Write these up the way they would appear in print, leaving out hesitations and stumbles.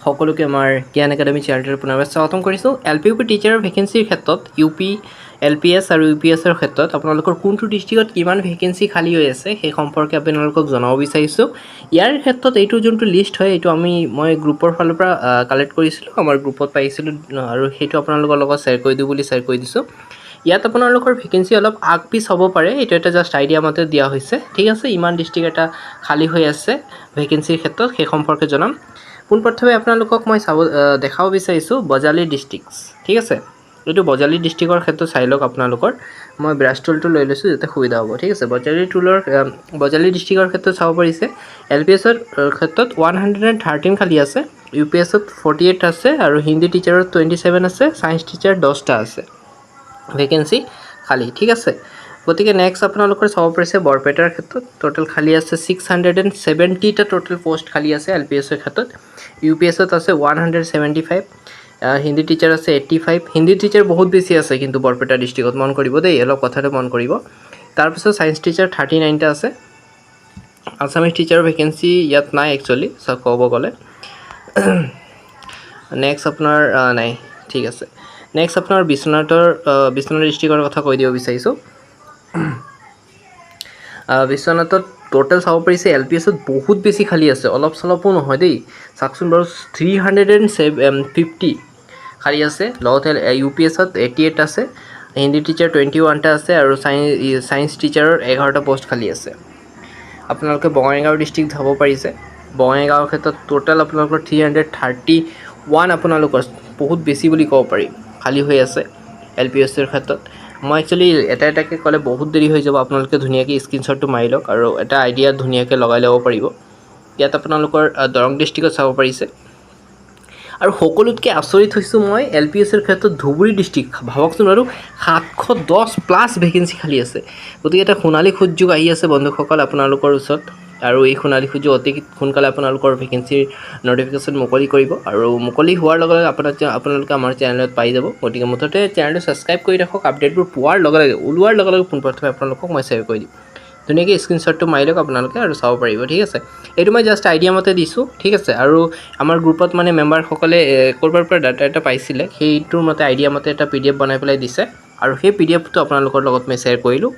সকলোকে আমাৰ জ্ঞান একাডেমি চেনেলটোৰ পুনৰবাৰ স্বাগতম কৰিছোঁ। LP UP টিচাৰৰ ভেকেঞ্চিৰ ক্ষেত্ৰত UP LPS আৰু UPSৰ ক্ষেত্ৰত আপোনালোকৰ কোনটো ডিষ্ট্ৰিক্টত কিমান ভেকেঞ্চি খালী হৈ আছে সেই সম্পৰ্কে আপোনালোকক জনাব বিচাৰিছোঁ। ইয়াৰ ক্ষেত্ৰত এইটো যোনটো লিষ্ট হয় এইটো মই গ্ৰুপৰ ফালৰ পৰা কালেক্ট কৰিছিলোঁ, আমাৰ গ্ৰুপত পাইছিলোঁ আৰু সেইটো আপোনালোকৰ লগত শ্বেয়াৰ কৰি দিওঁ বুলি শ্বেয়াৰ কৰি দিছোঁ। ইয়াত আপোনালোকৰ ভেকেঞ্চি অলপ আগ পিছ হ'ব পাৰে, এইটো এটা জাষ্ট আইডিয়া মতে দিয়া হৈছে। ঠিক আছে, ইমান ডিষ্ট্ৰিক্ট এটা খালী হৈ আছে ভেকেঞ্চিৰ ক্ষেত্ৰত সেই সম্পৰ্কে জনাম। পোনপ্ৰথমে আপোনালোকক মই দেখাব বিচাৰিছোঁ বজালী ডিষ্ট্ৰিক্ট। ঠিক আছে, এইটো বজালী ডিষ্ট্ৰিক্টৰ ক্ষেত্ৰত চাই লওক আপোনালোকৰ। মই ব্ৰাছ টুলটো লৈ লৈছোঁ যাতে সুবিধা হ'ব। ঠিক আছে, বজালী ডিষ্ট্ৰিক্টৰ ক্ষেত্ৰত চাব পাৰিছে LPSৰ ক্ষেত্ৰত 113 খালী আছে, UPSত 48 আছে আৰু হিন্দী টিচাৰত 27 আছে, ছায়েন্স টিচাৰ 10টা আছে ভেকেঞ্চি খালী। ঠিক আছে, গতিকে নেক্সট আপোনালোকৰ চাব পাৰিছে বৰপেটাৰ ক্ষেত্ৰত টোটেল খালী আছে 670টা টোটেল পোষ্ট খালী আছে LPSৰ ক্ষেত্ৰত। UPSত আছে 175, হিন্দী টিচাৰ আছে 85। হিন্দী টিচাৰ বহুত বেছি আছে কিন্তু বৰপেটা ডিষ্ট্ৰিক্টত, মন কৰিব দেই, অলপ কথাটো মন কৰিব। তাৰপিছত ছায়েন্স টিচাৰ 39টা আছে। আছামিজ টিচাৰৰ ভেকেঞ্চি ইয়াত নাই একচুৱেলি ক'ব গ'লে। নেক্সট আপোনাৰ নাই। ঠিক আছে, নেক্সট আপোনাৰ বিশ্বনাথ ডিষ্ট্ৰিক্টৰ কথা কৈ দিব বিচাৰিছোঁ। বিশ্বনাথত টোটেল চাব পাৰিছে LPSত বহুত বেছি খালী আছে, অলপ চলপো নহয় দেই। চাওকচোন বাৰু 350 খালী আছে। লগতে UPSত 88 আছে, হিন্দী টিচাৰ 21টা আছে আৰু ছায়েন্স টিচাৰৰ 11টা পোষ্ট খালী আছে। আপোনালোকে বঙাইগাঁও ডিষ্ট্ৰিক্ট চাব পাৰিছে। বঙাইগাঁৱৰ ক্ষেত্ৰত টোটেল আপোনালোকৰ 331 আপোনালোকৰ বহুত বেছি বুলি ক'ব পাৰি খালী হৈ আছে LPSৰ ক্ষেত্ৰত। মই একচুৱেলি এটাকৈ ক'লে বহুত দেৰি হৈ যাব, আপোনালোকে ধুনীয়াকৈ স্ক্ৰীনশ্বটটো মাৰি লওক আৰু এটা আইডিয়া ধুনীয়াকৈ লগাই ল'ব পাৰিব। ইয়াত আপোনালোকৰ দৰং ডিষ্ট্ৰিক্টত চাব পাৰিছে। আৰু সকলোতকৈ আচৰিত হৈছোঁ মই LPSৰ ক্ষেত্ৰত ধুবুৰী ডিষ্ট্ৰিক্ট, ভাবকচোন বাৰু 710+ ভেকেঞ্চি খালী আছে। গতিকে এটা সোণালী সুযোগ আহি আছে বন্ধুসকল আপোনালোকৰ ওচৰত, আৰু এই সোণালী সুযোগ অতি সোনকালে আপোনালোকৰ ভেকেঞ্চিৰ ন'টিফিকেশ্যন মুকলি কৰিব আৰু মুকলি হোৱাৰ লগে লগে আপোনালোকে আমাৰ চেনেলত পাই যাব। গতিকে মুঠতে চেনেলটো ছাবস্ক্ৰাইব কৰি ৰাখক, আপডেটবোৰ পোৱাৰ লগে লগে ওলোৱাৰ লগে লগে পোনপ্ৰথমে আপোনালোকক মই শ্বেয়াৰ কৰি দিম। ধুনীয়াকৈ স্ক্ৰীনশ্বটটো মাৰি লওক আপোনালোকে আৰু চাব পাৰিব। ঠিক আছে, এইটো মই জাষ্ট আইডিয়া মতে দিছোঁ। ঠিক আছে, আৰু আমাৰ গ্ৰুপত মানে মেম্বাৰসকলে ক'ৰবাৰ পৰা ডাটা এটা পাইছিলে, সেইটোৰ মতে আইডিয়া মতে এটা PDF বনাই পেলাই দিছে আৰু সেই PDFটো আপোনালোকৰ লগত মই শ্বেয়াৰ কৰিলোঁ।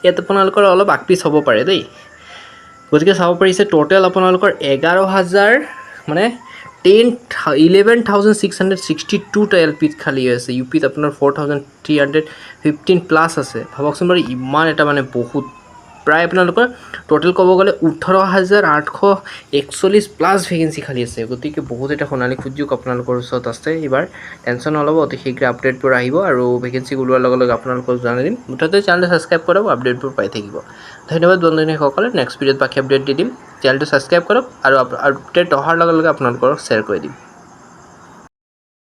ইয়াত আপোনালোকৰ অলপ আগপিছ হ'ব পাৰে দেই। গতিকে চাব পাৰিছে টোটেল আপোনালোকৰ 11,000 মানে 11,662টা LPত খালী হৈ আছে। UPত আপোনাৰ 4,315+ আছে। ভাবকচোন বাৰু, ইমান এটা মানে বহুত, প্ৰায় আপোনালোকৰ টোটেল ক'ব গ'লে 18,841+ ভেকেঞ্চি খালী আছে। গতিকে বহুত এটা সোণালী সুযোগ আপোনালোকৰ ওচৰত আছে। এইবাৰ টেনশ্যন নল'ব, অতি শীঘ্ৰে আপডেটবোৰ আহিব আৰু ভেকেঞ্চি ওলোৱাৰ লগে লগে আপোনালোকক জনাই দিম। মুঠতে চেনেলটো ছাবস্ক্ৰাইব কৰক, আপডেটবোৰ পাই থাকিব। ধন্যবাদ বন্ধুসকলে, নেক্সট ভিডিঅ'ত বাকী আপডেট দি দিম। চেনেলটো ছাবস্ক্ৰাইব কৰক আৰু আপডেট অহাৰ লগে লগে আপোনালোকক শ্বেয়াৰ কৰি দিম।